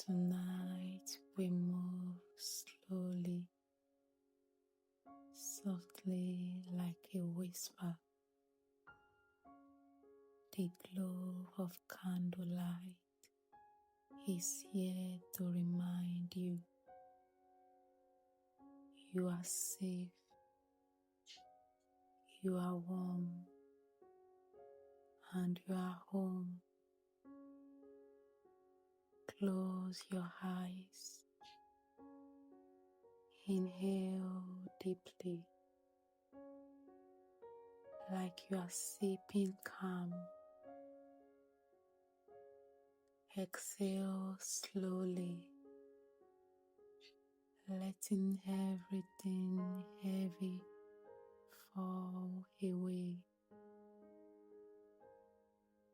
Tonight we move slowly, softly like a whisper. The glow of candlelight is here to remind you you are safe, you are warm, and you are home. Close your eyes. Inhale deeply, like you are sipping calm. Exhale slowly, letting everything heavy fall away.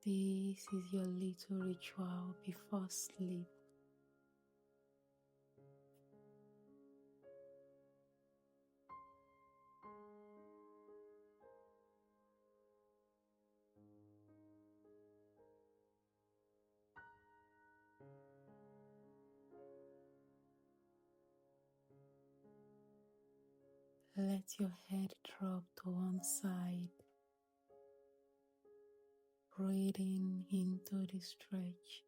This is your little ritual before sleep. Let your head drop to one side, breathing into the stretch.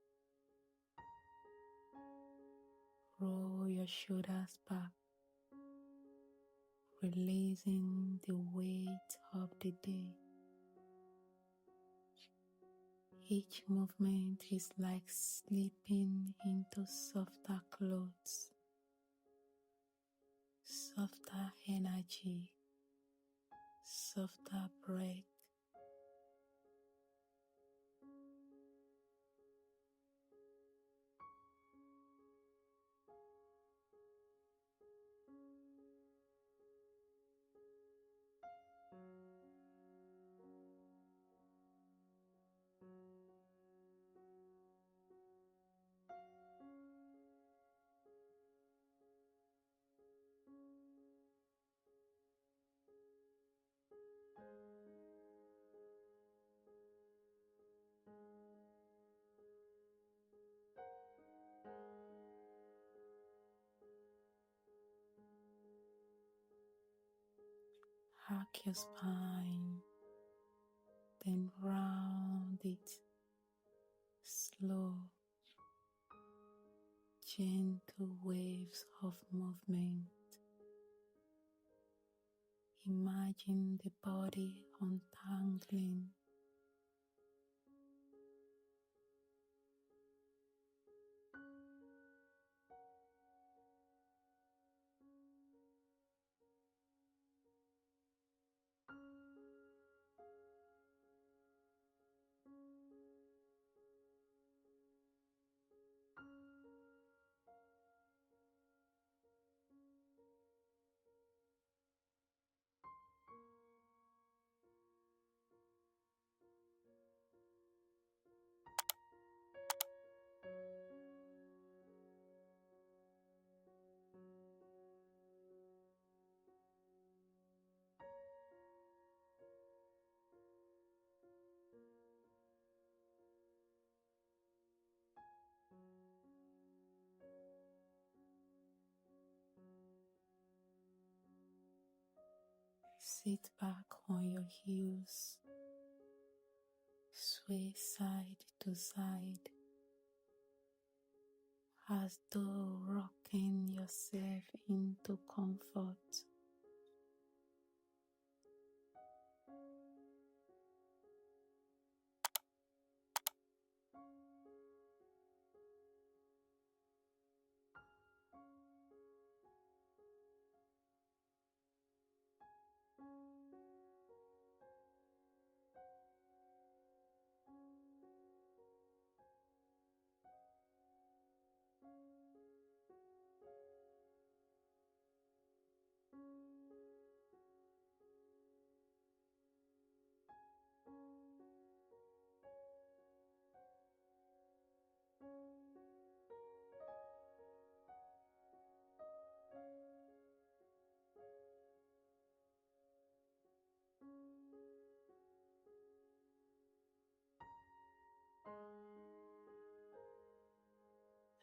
Roll your shoulders back, releasing the weight of the day. Each movement is like slipping into softer clothes, softer energy, softer breath. Arc your spine, then round it. Slow, gentle waves of movement. Imagine the body untangling. Sit back on your heels, sway side to side, as though rocking yourself into comfort.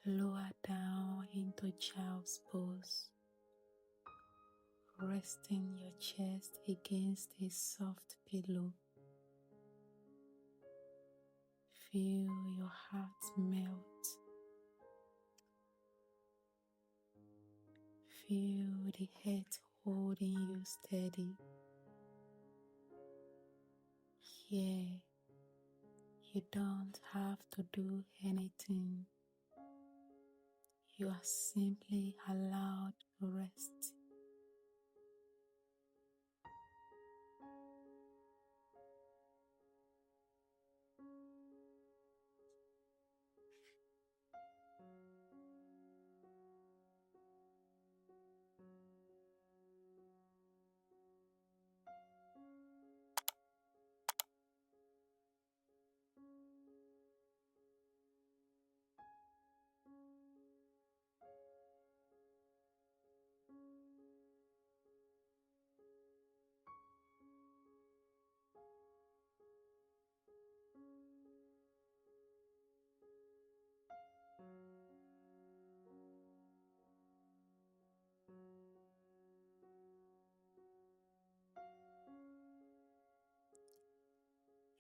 Lower down into child's pose, resting your chest against a soft pillow. Feel your heart melt. Feel the head holding you steady. Here, you don't have to do anything. You are simply allowed to rest.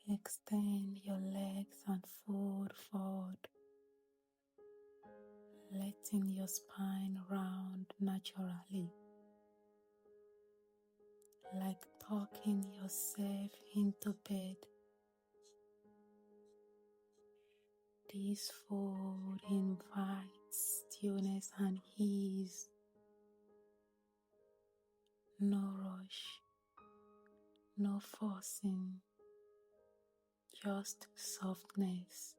Extend your legs and fold forward, letting your spine round naturally, like tucking yourself into bed. This fold invites stillness and ease. No rush, no forcing, just softness.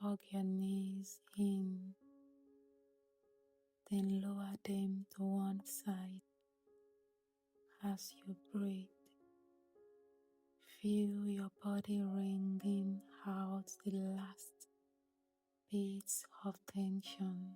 Hug your knees in, then lower them to one side as you breathe. Feel your body wringing out the last bits of tension.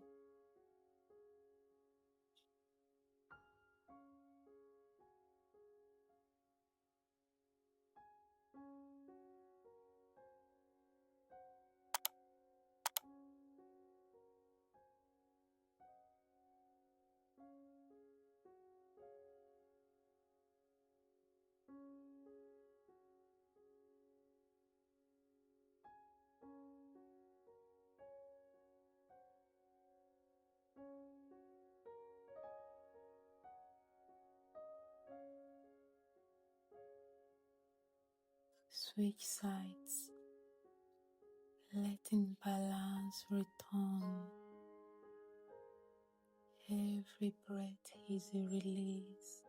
Switch sides, letting balance return. Every breath is a release.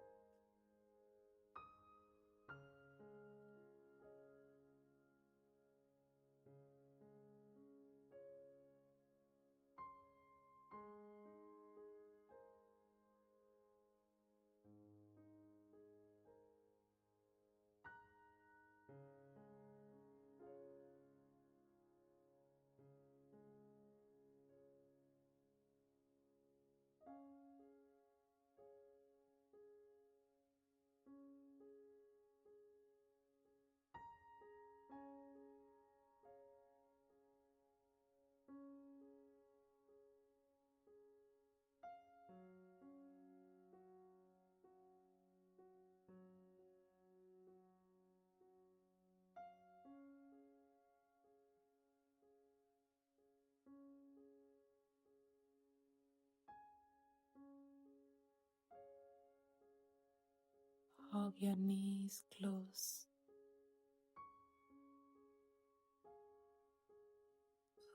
Hug your knees close.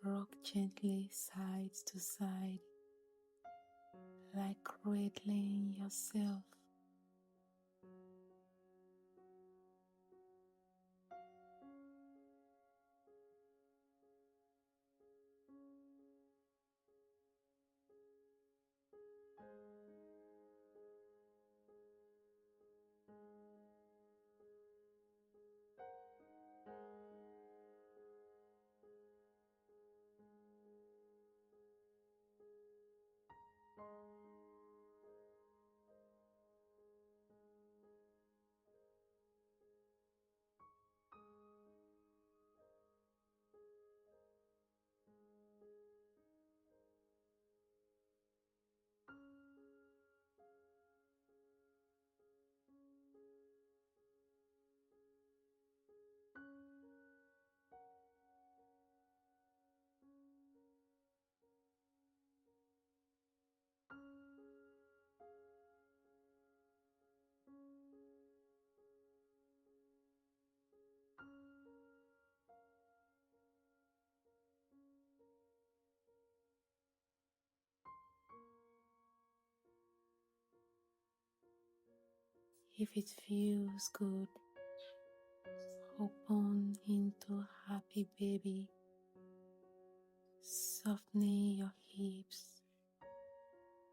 Rock gently side to side, like cradling yourself. If it feels good, open into happy baby, softening your hips,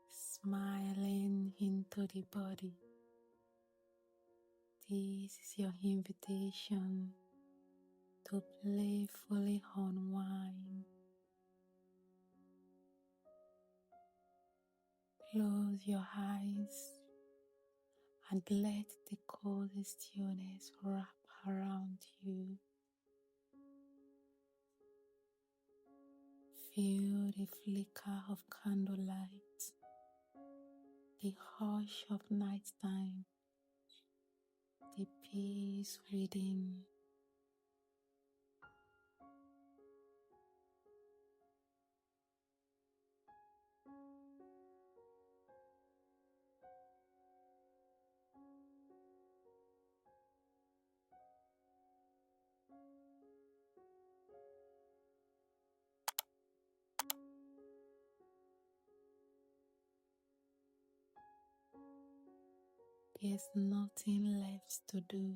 smiling into the body. This is your invitation to playfully unwind. Close your eyes and let the cozy stillness wrap around you. Feel the flicker of candlelight, the hush of nighttime, the peace within. There's nothing left to do.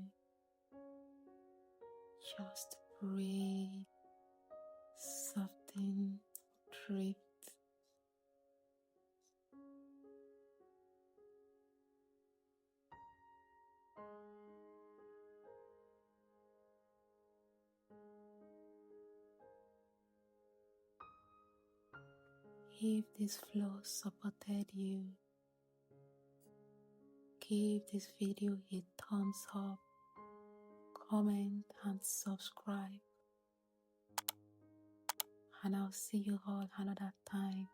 Just breathe, soften, drift. If this flow supported you, give this video a thumbs up, comment and subscribe. And I'll see you all another time.